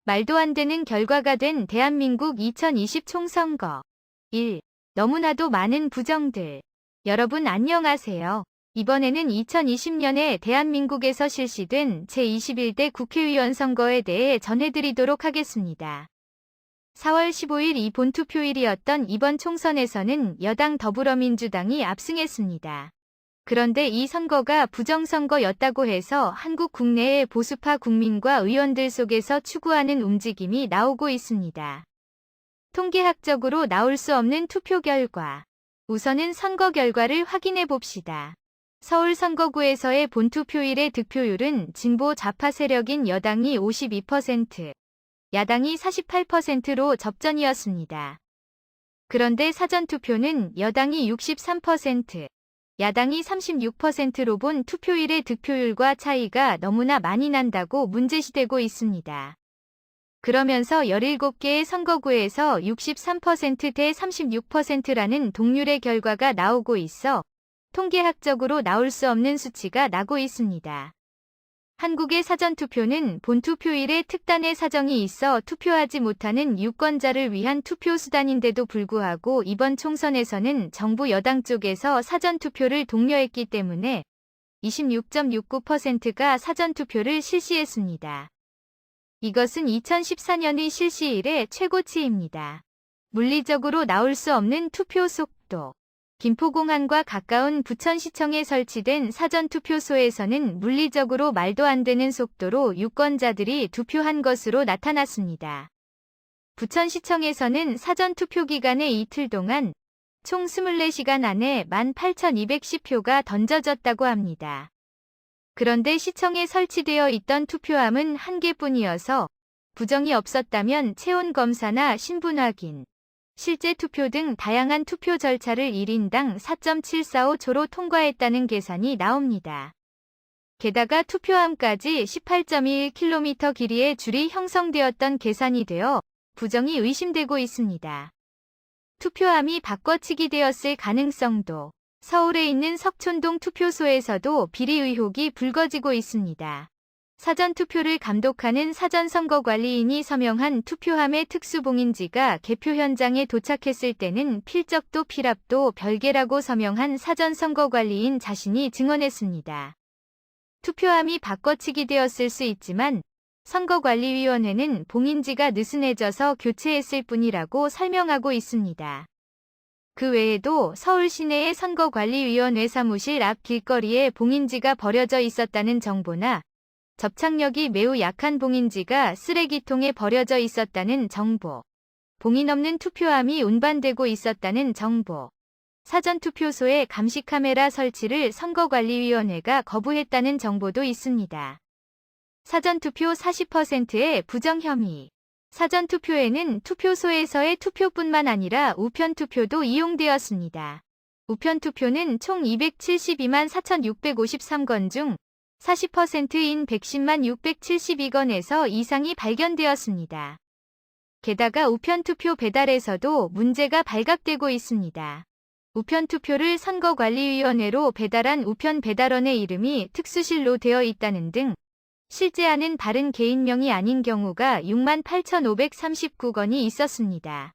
말도 안 되는 결과가 된 대한민국 2020 총선거. 1. 너무나도 많은 부정들. 여러분 안녕하세요. 이번에는 2020년에 대한민국에서 실시된 제21대 국회의원 선거에 대해 전해드리도록 하겠습니다. 4월 15일 이 본투표일이었던 이번 총선에서는 여당 더불어민주당이 압승했습니다. 그런데 이 선거가 부정선거였다고 해서 한국 국내의 보수파 국민과 의원들 속에서 추구하는 움직임이 나오고 있습니다. 통계학적으로 나올 수 없는 투표 결과. 우선은 선거 결과를 확인해 봅시다. 서울 선거구에서의 본투표일의 득표율은 진보 좌파 세력인 여당이 52%, 야당이 48%로 접전이었습니다. 그런데 사전투표는 여당이 63%, 야당이 36%로 본 투표일의 득표율과 차이가 너무나 많이 난다고 문제시되고 있습니다. 그러면서 17개의 선거구에서 63% 대 36%라는 동률의 결과가 나오고 있어 통계학적으로 나올 수 없는 수치가 나고 있습니다. 한국의 사전투표는 본투표일에 특단의 사정이 있어 투표하지 못하는 유권자를 위한 투표수단인데도 불구하고 이번 총선에서는 정부 여당 쪽에서 사전투표를 독려했기 때문에 26.69%가 사전투표를 실시했습니다. 이것은 2014년의 실시 이래 최고치입니다. 물리적으로 나올 수 없는 투표 속도. 김포공항과 가까운 부천시청에 설치된 사전투표소에서는 물리적으로 말도 안 되는 속도로 유권자들이 투표한 것으로 나타났습니다. 부천시청에서는 사전투표 기간의 이틀 동안 총 24시간 안에 18,210표가 던져졌다고 합니다. 그런데 시청에 설치되어 있던 투표함은 한 개뿐이어서 부정이 없었다면 체온검사나 신분 확인, 실제 투표 등 다양한 투표 절차를 1인당 4.745초로 통과했다는 계산이 나옵니다. 게다가 투표함까지 18.21km 길이의 줄이 형성되었던 계산이 되어 부정이 의심되고 있습니다. 투표함이 바꿔치기 되었을 가능성도. 서울에 있는 석촌동 투표소에서도 비리 의혹이 불거지고 있습니다. 사전투표를 감독하는 사전선거관리인이 서명한 투표함의 특수봉인지가 개표 현장에 도착했을 때는 필적도 필압도 별개라고 서명한 사전선거관리인 자신이 증언했습니다. 투표함이 바꿔치기 되었을 수 있지만 선거관리위원회는 봉인지가 느슨해져서 교체했을 뿐이라고 설명하고 있습니다. 그 외에도 서울 시내의 선거관리위원회 사무실 앞 길거리에 봉인지가 버려져 있었다는 정보나 접착력이 매우 약한 봉인지가 쓰레기통에 버려져 있었다는 정보, 봉인 없는 투표함이 운반되고 있었다는 정보, 사전투표소에 감시카메라 설치를 선거관리위원회가 거부했다는 정보도 있습니다. 사전투표 40%의 부정 혐의. 사전투표에는 투표소에서의 투표뿐만 아니라 우편투표도 이용되었습니다. 우편투표는 총 272만 4,653건 중 40%인 110만 672건에서 이상이 발견되었습니다. 게다가 우편투표 배달에서도 문제가 발각되고 있습니다. 우편투표를 선거관리위원회로 배달한 우편 배달원의 이름이 특수실로 되어 있다는 등 실제와는 다른 개인명이 아닌 경우가 6만 8,539건이 있었습니다.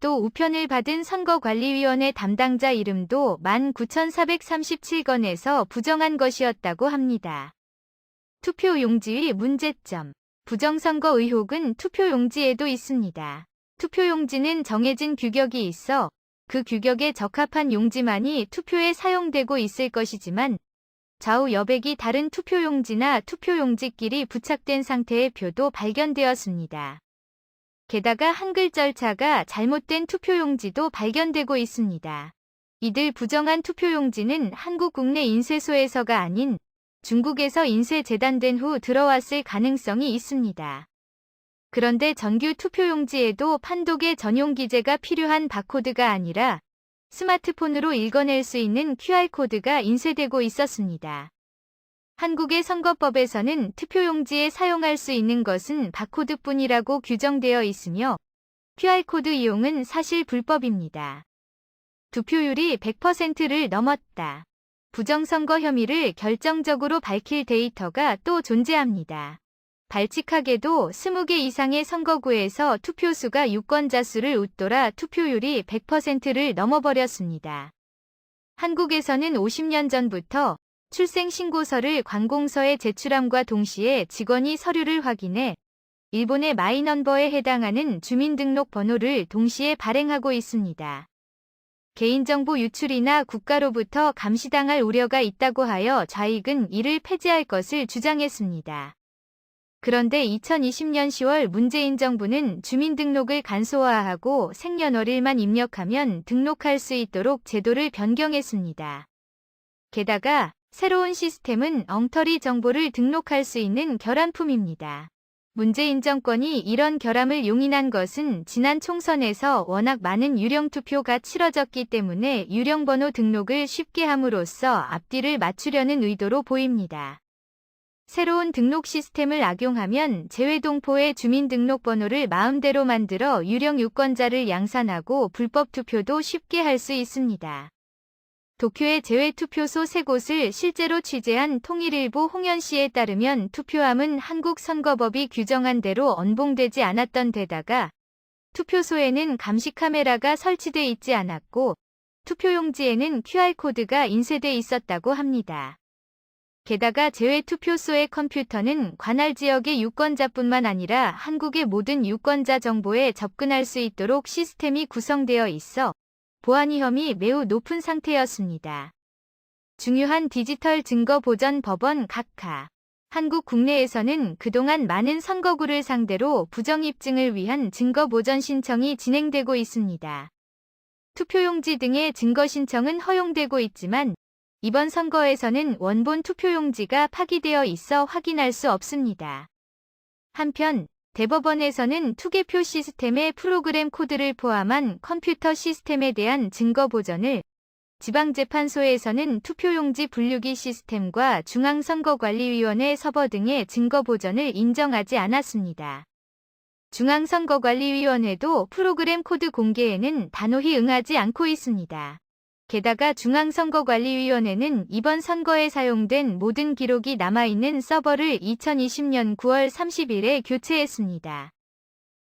또 우편을 받은 선거관리위원회 담당자 이름도 19,437건에서 부정한 것이었다고 합니다. 투표용지의 문제점. 부정선거 의혹은 투표용지에도 있습니다. 투표용지는 정해진 규격이 있어 그 규격에 적합한 용지만이 투표에 사용되고 있을 것이지만 좌우 여백이 다른 투표용지나 투표용지끼리 부착된 상태의 표도 발견되었습니다. 게다가 한글 절차가 잘못된 투표용지도 발견되고 있습니다. 이들 부정한 투표용지는 한국 국내 인쇄소에서가 아닌 중국에서 인쇄 재단된 후 들어왔을 가능성이 있습니다. 그런데 정규 투표용지에도 판독의 전용 기재가 필요한 바코드가 아니라 스마트폰으로 읽어낼 수 있는 QR코드가 인쇄되고 있었습니다. 한국의 선거법에서는 투표용지에 사용할 수 있는 것은 바코드뿐이라고 규정되어 있으며 QR코드 이용은 사실 불법입니다. 득표율이 100%를 넘었다. 부정선거 혐의를 결정적으로 밝힐 데이터가 또 존재합니다. 발칙하게도 20개 이상의 선거구에서 투표수가 유권자 수를 웃돌아 투표율이 100%를 넘어버렸습니다. 한국에서는 50년 전부터 출생신고서를 관공서에 제출함과 동시에 직원이 서류를 확인해 일본의 마이넘버에 해당하는 주민등록번호를 동시에 발행하고 있습니다. 개인정보 유출이나 국가로부터 감시당할 우려가 있다고 하여 좌익은 이를 폐지할 것을 주장했습니다. 그런데 2020년 10월 문재인 정부는 주민등록을 간소화하고 생년월일만 입력하면 등록할 수 있도록 제도를 변경했습니다. 게다가 새로운 시스템은 엉터리 정보를 등록할 수 있는 결함품입니다. 문재인 정권이 이런 결함을 용인한 것은 지난 총선에서 워낙 많은 유령투표가 치러졌기 때문에 유령번호 등록을 쉽게 함으로써 앞뒤를 맞추려는 의도로 보입니다. 새로운 등록 시스템을 악용하면 재외동포의 주민등록번호를 마음대로 만들어 유령 유권자를 양산하고 불법 투표도 쉽게 할 수 있습니다. 도쿄의 재외투표소 3곳을 실제로 취재한 통일일보 홍현 씨에 따르면 투표함은 한국 선거법이 규정한 대로 언봉되지 않았던 데다가 투표소에는 감시 카메라가 설치돼 있지 않았고 투표용지에는 QR코드가 인쇄돼 있었다고 합니다. 게다가 재외투표소의 컴퓨터는 관할 지역의 유권자뿐만 아니라 한국의 모든 유권자 정보에 접근할 수 있도록 시스템이 구성되어 있어 보안 위험이 매우 높은 상태였습니다. 중요한 디지털 증거 보전 법원 각하. 한국 국내에서는 그동안 많은 선거구를 상대로 부정입증을 위한 증거 보전 신청이 진행되고 있습니다. 투표용지 등의 증거 신청은 허용되고 있지만 이번 선거에서는 원본 투표용지가 파기되어 있어 확인할 수 없습니다. 한편 대법원에서는 투개표 시스템의 프로그램 코드를 포함한 컴퓨터 시스템에 대한 증거 보전을, 지방재판소에서는 투표용지 분류기 시스템과 중앙선거관리위원회 서버 등의 증거 보전을 인정하지 않았습니다. 중앙선거관리위원회도 프로그램 코드 공개에는 단호히 응하지 않고 있습니다. 게다가 중앙선거관리위원회는 이번 선거에 사용된 모든 기록이 남아있는 서버를 2020년 9월 30일에 교체했습니다.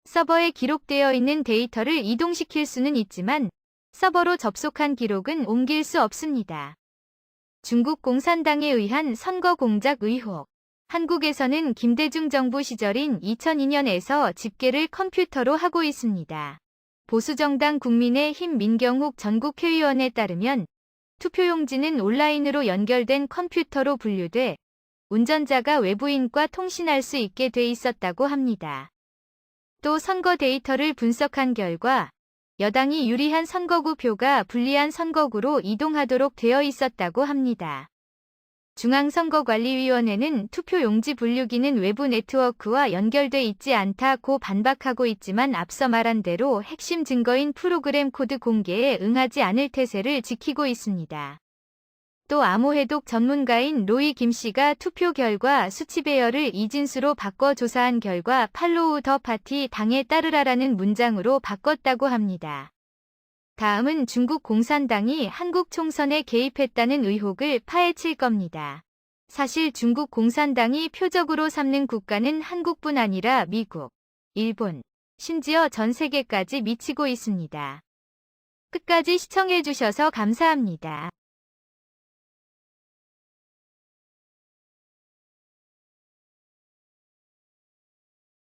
서버에 기록되어 있는 데이터를 이동시킬 수는 있지만 서버로 접속한 기록은 옮길 수 없습니다. 중국 공산당에 의한 선거 공작 의혹. 한국에서는 김대중 정부 시절인 2002년에서 집계를 컴퓨터로 하고 있습니다. 보수정당 국민의힘 민경욱 전국회의원에 따르면 투표용지는 온라인으로 연결된 컴퓨터로 분류돼 운전자가 외부인과 통신할 수 있게 돼 있었다고 합니다. 또 선거 데이터를 분석한 결과 여당이 유리한 선거구 표가 불리한 선거구로 이동하도록 되어 있었다고 합니다. 중앙선거관리위원회는 투표용지 분류기는 외부 네트워크와 연결돼 있지 않다고 반박하고 있지만 앞서 말한 대로 핵심 증거인 프로그램 코드 공개에 응하지 않을 태세를 지키고 있습니다. 또 암호해독 전문가인 로이 김 씨가 투표 결과 수치 배열을 이진수로 바꿔 조사한 결과 팔로우 더 파티 당에 따르라라는 문장으로 바꿨다고 합니다. 다음은 중국 공산당이 한국 총선에 개입했다는 의혹을 파헤칠 겁니다. 사실 중국 공산당이 표적으로 삼는 국가는 한국뿐 아니라 미국, 일본, 심지어 전 세계까지 미치고 있습니다. 끝까지 시청해주셔서 감사합니다.